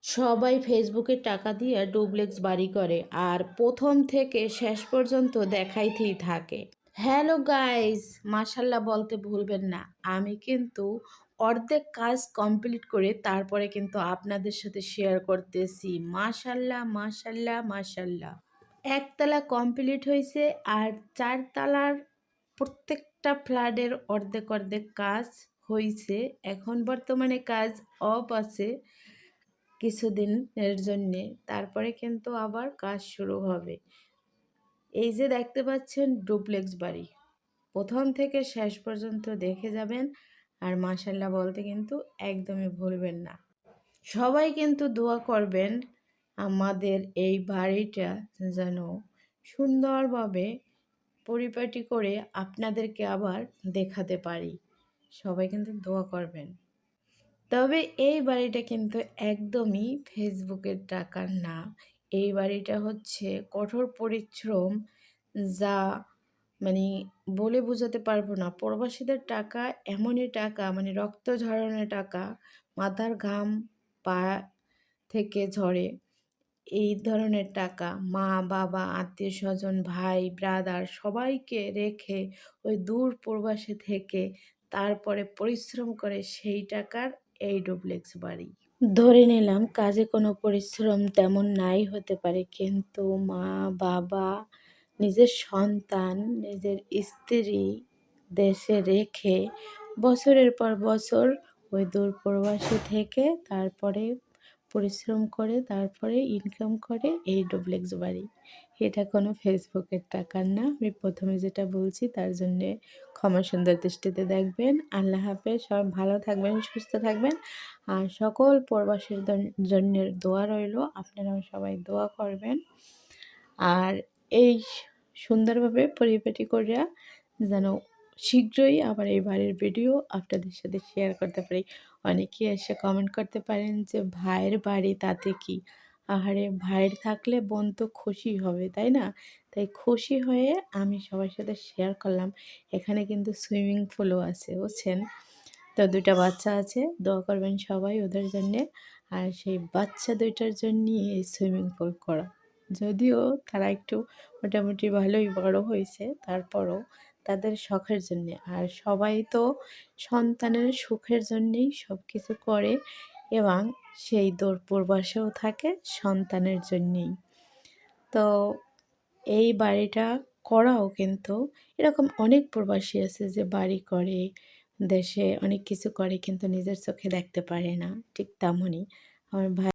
সবাই ফেসবুকে টাকা দিয়ে ডুপ্লেক্স বাড়ি করে আর প্রথম থেকে শেষ পর্যন্ত দেখাইতেই থাকে। হ্যালো গাইস, মাশাল্লাহ বলতে ভুলবেন না। আমি কিন্তু অর্ধেক কাজ কমপ্লিট করে তারপরে কিন্তু আপনাদের সাথে শেয়ার করতেছি। মাশাল্লাহ মাশাল্লাহ মাশাল্লাহ। একতলা কমপ্লিট হয়েছে আর চারতলার প্রত্যেকটা ফ্ল্যাটের অর্ধেক অর্ধেক কাজ হয়েছে। এখন বর্তমানে কাজ অফ আছে কিছুদিনের জন্যে, তারপরে কিন্তু আবার কাজ শুরু হবে। এই যে দেখতে পাচ্ছেন ডুপ্লেক্স বাড়ি, প্রথম থেকে শেষ পর্যন্ত দেখে যাবেন আর মাশাল্লাহ বলতে কিন্তু একদমই ভুলবেন না। সবাই কিন্তু দোয়া করবেন আমাদের এই বাড়িটা যেন সুন্দরভাবে পরিপাটি করে আপনাদেরকে আবার দেখাতে পারি। সবাই কিন্তু দোয়া করবেন। তবে এই বাড়িটা কিন্তু একদমই ফেসবুকের টাকার না। এই বাড়িটা হচ্ছে কঠোর পরিশ্রম, যা মানে বলে বোঝাতে পারবো না। প্রবাসীদের টাকা এমনই টাকা, মানে রক্ত ঝরানো টাকা, মাথার ঘাম পা থেকে ঝরে এই ধরনের টাকা। মা বাবা আত্মীয় স্বজন ভাই ব্রাদার সবাইকে রেখে ওই দূর প্রবাসে থেকে তারপরে পরিশ্রম করে সেই টাকার এই ডুপ্লেক্স বাড়ি। ধরে নিলাম কাজে কোনো পরিশ্রম তেমন নাই হতে পারে, কিন্তু মা বাবা নিজের সন্তান নিজের স্ত্রী দেশে রেখে বছরের পর বছর ওই দূর প্রবাসে থেকে তারপরে পরিশ্রম করে তারপরে ইনকাম করে এই ডুপ্লেক্স বাড়ি। এটা কোনো ফেসবুকের টাকার না। আমি প্রথমে যেটা বলছি তার জন্যে ক্ষমা সুন্দর দৃষ্টিতে দেখবেন। আল্লাহ হাফেজ। সবাই ভালো থাকবেন, সুস্থ থাকবেন। আর সকল প্রবাসীর জন্যে দোয়া রইল। আপনারাও সবাই দোয়া করবেন। আর এই সুন্দরভাবে পরিপাটি করিয়া যেন শীঘ্রই আবার এই বাড়ির ভিডিও আপনাদের সাথে শেয়ার করতে পারি। অনেকেই এসে কমেন্ট করতে পারেন যে ভাইয়ের বাড়ি তাতে কি? আহারে, ভাইয়ের থাকলে বোন তো খুশি হবে, তাই না? তাই খুশি হয়ে আমি সবার সাথে শেয়ার করলাম। এখানে কিন্তু সুইমিং পুলও আছে, বুঝছেন? তো ২টা বাচ্চা আছে, দোয়া করবেন সবাই ওদের জন্যে। আর সেই বাচ্চা ২টার জন্যই এই সুইমিং পুল করা। যদিও তারা একটু মোটামুটি ভালোই বড় হয়েছে, তারপরও তাদের শখের জন্যে। আর সবাই তো সন্তানের সুখের জন্যেই সব কিছু করে এবং সেই দূর প্রবাসেও থাকে সন্তানের জন্যেই। তো এই বাড়িটা করাও কিন্তু এরকম অনেক প্রবাসী আছে যে বাড়ি করে, দেশে অনেক কিছু করে কিন্তু নিজের চোখে দেখতে পারে না। ঠিক তেমনই আমার ভাই